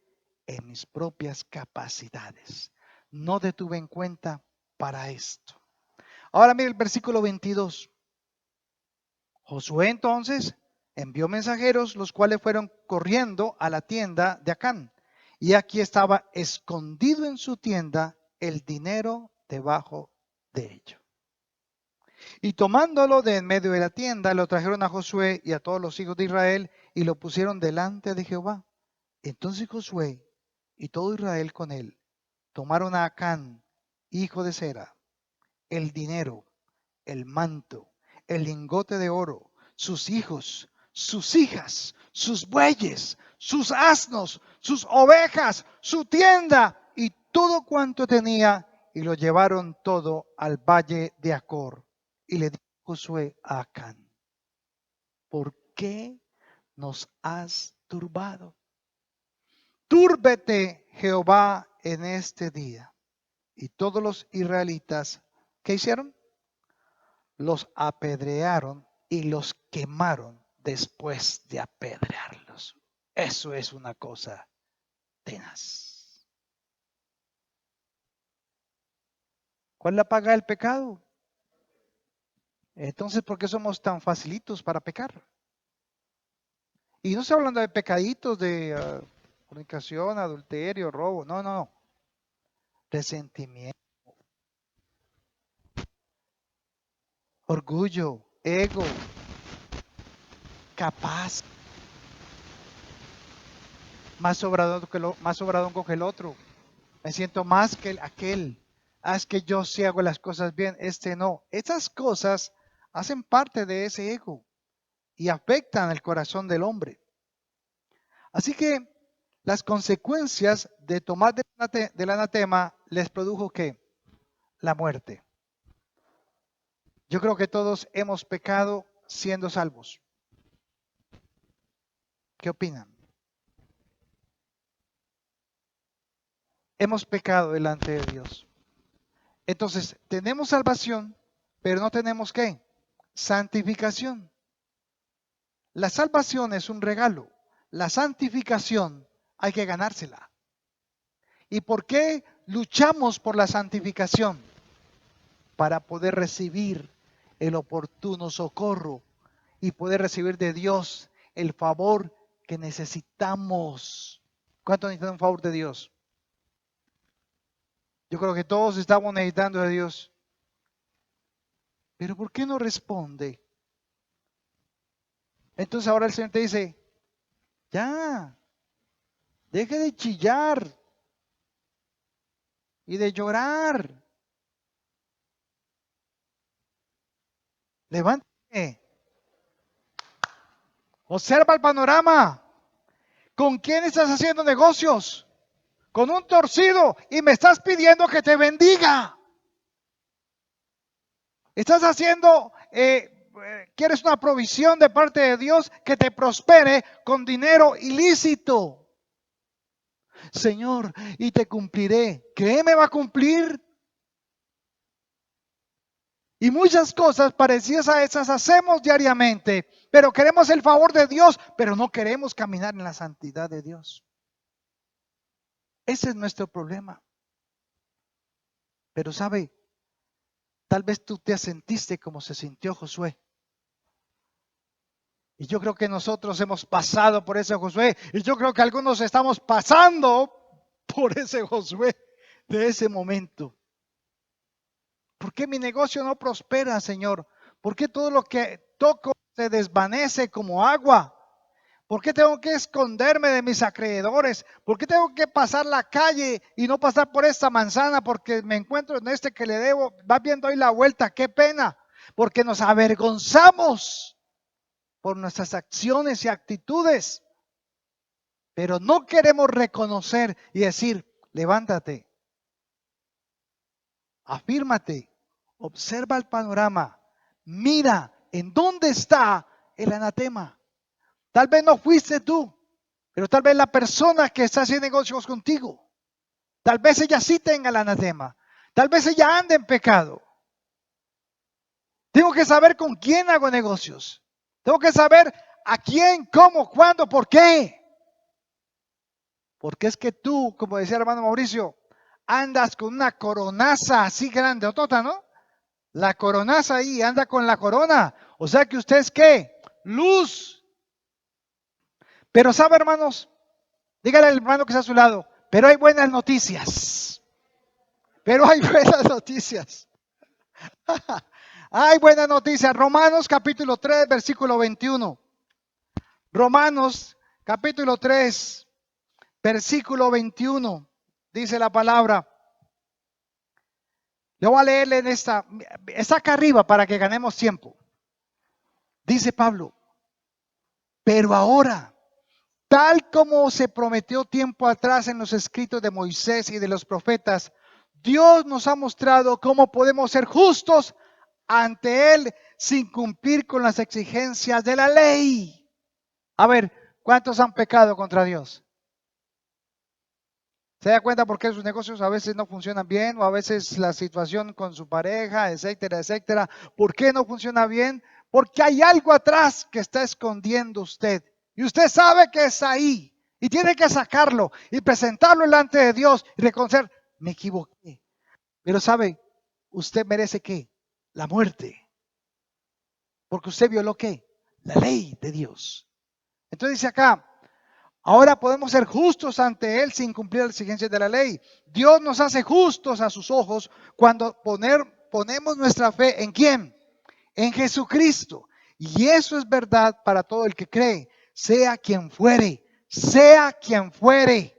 en mis propias capacidades. No te tuve en cuenta para esto. Ahora mira el versículo 22. Josué entonces envió mensajeros, los cuales fueron corriendo a la tienda de Acán. Y aquí estaba escondido en su tienda el dinero debajo de ello. Y tomándolo de en medio de la tienda, lo trajeron a Josué y a todos los hijos de Israel y lo pusieron delante de Jehová. Entonces Josué y todo Israel con él tomaron a Acán, hijo de Zera, el dinero, el manto, el lingote de oro, sus hijos, sus hijas, sus bueyes, sus asnos, sus ovejas, su tienda y todo cuanto tenía, y lo llevaron todo al valle de Acor. Y le dijo Josué a Acán, ¿por qué nos has turbado? Túrbete Jehová en este día. Y todos los israelitas, ¿qué hicieron? Los apedrearon y los quemaron después de apedrearlos. Eso es una cosa tenaz. ¿Cuál es la paga del pecado? Entonces, ¿por qué somos tan facilitos para pecar? Y no estoy hablando de pecaditos de fornicación, adulterio, robo. No, no, no. Resentimiento, orgullo, ego, capaz. Más sobradón que el otro. Me siento más que aquel. Es que yo sí hago las cosas bien, este no. Esas cosas hacen parte de ese ego y afectan el corazón del hombre. Así que las consecuencias de tomar del anatema les produjo ¿qué? La muerte. Yo creo que todos hemos pecado siendo salvos. ¿Qué opinan? Hemos pecado delante de Dios. Entonces, tenemos salvación, pero no tenemos ¿qué? Santificación. La salvación es un regalo. La santificación hay que ganársela. ¿Y por qué luchamos por la santificación? Para poder recibir el oportuno socorro y poder recibir de Dios el favor que necesitamos. ¿Cuánto necesitan un favor de Dios? Yo creo que todos estamos necesitando de Dios. Pero ¿por qué no responde? Entonces ahora el Señor te dice, ya, deje de chillar y de llorar. Levántate. Observa el panorama. ¿Con quién estás haciendo negocios? Con un torcido y me estás pidiendo que te bendiga. Estás haciendo, quieres una provisión de parte de Dios que te prospere con dinero ilícito. Señor, y te cumpliré. ¿Qué me va a cumplir? Y muchas cosas parecidas a esas hacemos diariamente, pero queremos el favor de Dios, pero no queremos caminar en la santidad de Dios. Ese es nuestro problema. Pero sabe, tal vez tú te sentiste como se sintió Josué. Y yo creo que nosotros hemos pasado por ese Josué. Y yo creo que algunos estamos pasando por ese Josué de ese momento. ¿Por qué mi negocio no prospera, Señor? ¿Por qué todo lo que toco se desvanece como agua? ¿Por qué tengo que esconderme de mis acreedores? ¿Por qué tengo que pasar la calle y no pasar por esta manzana porque me encuentro en este que le debo? Va viendo ahí la vuelta, qué pena, porque nos avergonzamos por nuestras acciones y actitudes, pero no queremos reconocer y decir, levántate, afírmate, observa el panorama, mira en dónde está el anatema. Tal vez no fuiste tú, pero tal vez la persona que está haciendo negocios contigo, tal vez ella sí tenga el anatema, tal vez ella ande en pecado. Tengo que saber con quién hago negocios. Tengo que saber a quién, cómo, cuándo, por qué. Porque es que tú, como decía el hermano Mauricio, andas con una coronaza así grande, otota, ¿no? La coronaza ahí, anda con la corona. O sea que usted es ¿qué? Luz. Pero sabe, hermanos, dígale al hermano que está a su lado, pero hay buenas noticias. Pero hay buenas noticias. Hay buenas noticias. Romanos capítulo 3, versículo 21. Romanos capítulo 3, versículo 21. Dice la palabra. Le voy a leerle en está acá arriba para que ganemos tiempo. Dice Pablo, pero ahora, tal como se prometió tiempo atrás en los escritos de Moisés y de los profetas, Dios nos ha mostrado cómo podemos ser justos ante Él sin cumplir con las exigencias de la ley. A ver, ¿cuántos han pecado contra Dios? ¿Se da cuenta por qué sus negocios a veces no funcionan bien o a veces la situación con su pareja, etcétera, etcétera? ¿Por qué no funciona bien? Porque hay algo atrás que está escondiendo usted. Y usted sabe que es ahí. Y tiene que sacarlo y presentarlo delante de Dios y reconocer, me equivoqué. Pero sabe, usted merece ¿qué? La muerte. Porque usted violó ¿qué? La ley de Dios. Entonces dice acá, ahora podemos ser justos ante Él sin cumplir las exigencias de la ley. Dios nos hace justos a sus ojos cuando ponemos nuestra fe ¿en quién? En Jesucristo. Y eso es verdad para todo el que cree, sea quien fuere, sea quien fuere,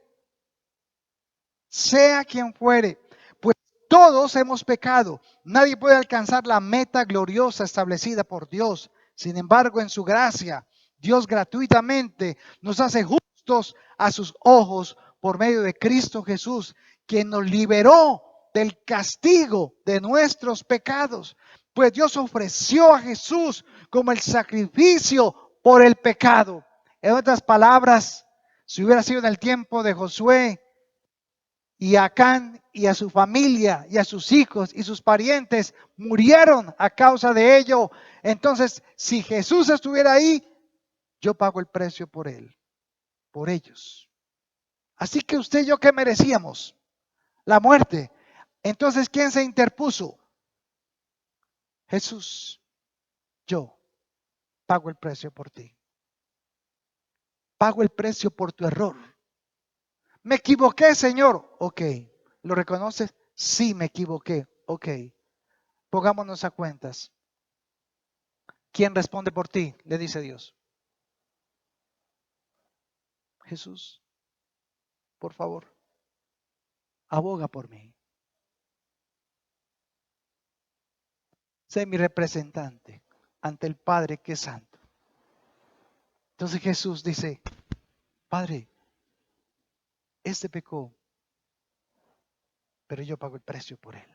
sea quien fuere. Pues todos hemos pecado. Nadie puede alcanzar la meta gloriosa establecida por Dios. Sin embargo, en su gracia, Dios gratuitamente nos hace justos a sus ojos por medio de Cristo Jesús, quien nos liberó del castigo de nuestros pecados. Pues Dios ofreció a Jesús como el sacrificio por el pecado. En otras palabras, si hubiera sido en el tiempo de Josué y Acán y a su familia y a sus hijos y sus parientes murieron a causa de ello, entonces si Jesús estuviera ahí, yo pago el precio por él, por ellos. Así que usted y yo, ¿qué merecíamos? La muerte. Entonces, ¿quién se interpuso? Jesús. Yo pago el precio por ti. Pago el precio por tu error. Me equivoqué, Señor. Ok. ¿Lo reconoces? Sí, me equivoqué. Ok. Pongámonos a cuentas. ¿Quién responde por ti? Le dice Dios. Jesús, por favor, aboga por mí. Sé mi representante ante el Padre que es santo. Entonces Jesús dice, Padre, este pecó, pero yo pago el precio por él.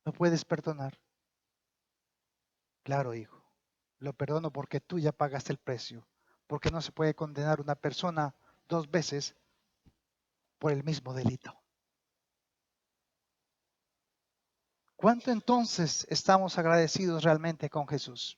¿No puedes perdonar? Claro, hijo. Lo perdono porque tú ya pagaste el precio. Porque no se puede condenar una persona 2 veces por el mismo delito. ¿Cuánto entonces estamos agradecidos realmente con Jesús?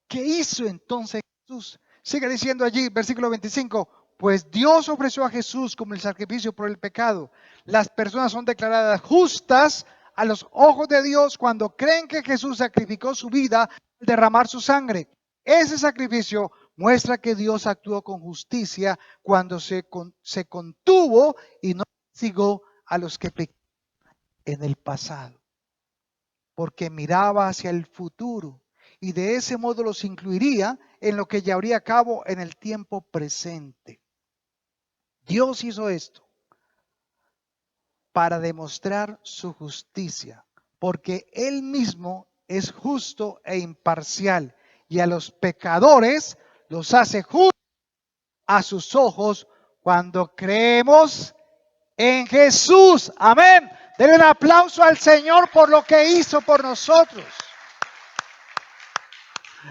¿Qué hizo entonces Jesús? Sigue diciendo allí, versículo 25, pues Dios ofreció a Jesús como el sacrificio por el pecado. Las personas son declaradas justas a los ojos de Dios cuando creen que Jesús sacrificó su vida al derramar su sangre. Ese sacrificio muestra que Dios actuó con justicia cuando se contuvo y no castigó a los que pecaron en el pasado. porque miraba hacia el futuro y de ese modo los incluiría en lo que llevaría a cabo en el tiempo presente. Dios hizo esto para demostrar su justicia, porque Él mismo es justo e imparcial, y a los pecadores los hace justos a sus ojos cuando creemos en Jesús. Amén. Denle un aplauso al Señor por lo que hizo por nosotros.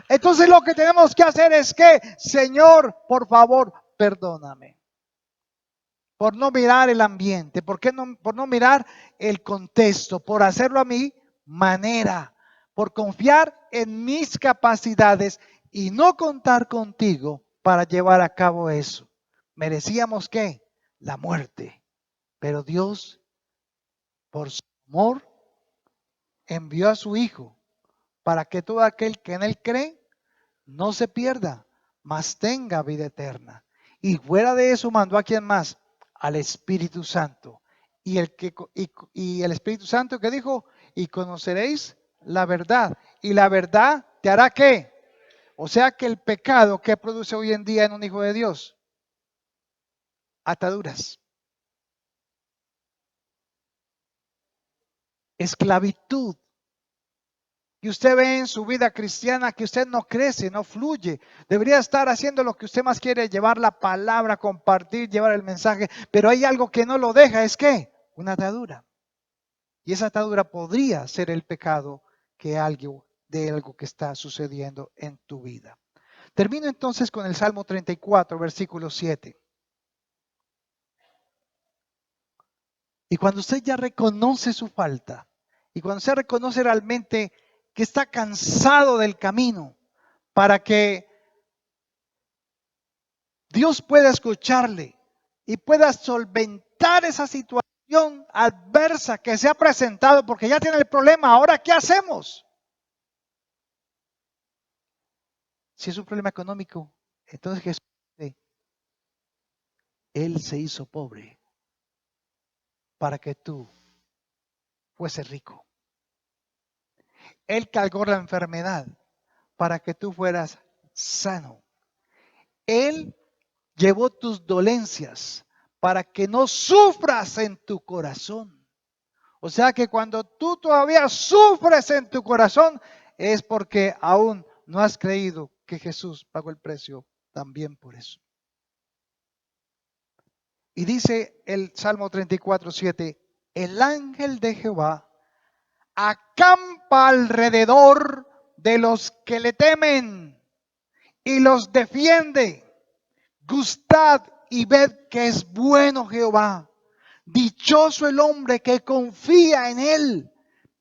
Entonces lo que tenemos que hacer es que, Señor, por favor, perdóname. Por no mirar el ambiente, por no mirar el contexto, por hacerlo a mi manera, por confiar en mis capacidades y no contar contigo para llevar a cabo eso. Merecíamos ¿qué? La muerte. Pero Dios, por su amor, envió a su Hijo para que todo aquel que en Él cree no se pierda, mas tenga vida eterna. Y fuera de eso mandó a quién más, al Espíritu Santo. Y el Espíritu Santo que dijo, y conoceréis la verdad. Y la verdad te hará ¿qué? O sea que el pecado que produce hoy en día en un hijo de Dios, ataduras, esclavitud. Y usted ve en su vida cristiana que usted no crece, no fluye. Debería estar haciendo lo que usted más quiere, llevar la palabra, compartir, llevar el mensaje. Pero hay algo que no lo deja, ¿es qué? Una atadura. Y esa atadura podría ser el pecado de algo que está sucediendo en tu vida. Termino entonces con el Salmo 34, versículo 7. Y cuando usted ya reconoce su falta, y cuando usted reconoce realmente que está cansado del camino, para que Dios pueda escucharle y pueda solventar esa situación adversa que se ha presentado, porque ya tiene el problema. Ahora, ¿qué hacemos? Si es un problema económico, entonces Jesús dice, Él se hizo pobre para que tú fueses rico. Él cargó la enfermedad para que tú fueras sano. Él llevó tus dolencias para que no sufras en tu corazón. O sea que cuando tú todavía sufres en tu corazón es porque aún no has creído que Jesús pagó el precio también por eso. Y dice el Salmo 34:7, el ángel de Jehová acampa alrededor de los que le temen y los defiende. Gustad y ved que es bueno Jehová. Dichoso el hombre que confía en él.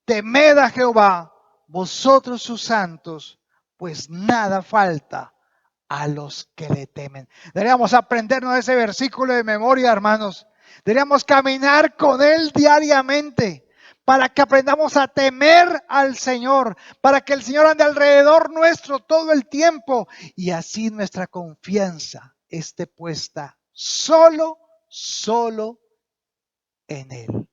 Temed a Jehová, vosotros sus santos, pues nada falta a los que le temen. Deberíamos aprendernos ese versículo de memoria, hermanos. Deberíamos caminar con él diariamente para que aprendamos a temer al Señor, para que el Señor ande alrededor nuestro todo el tiempo y así nuestra confianza esté puesta solo en Él.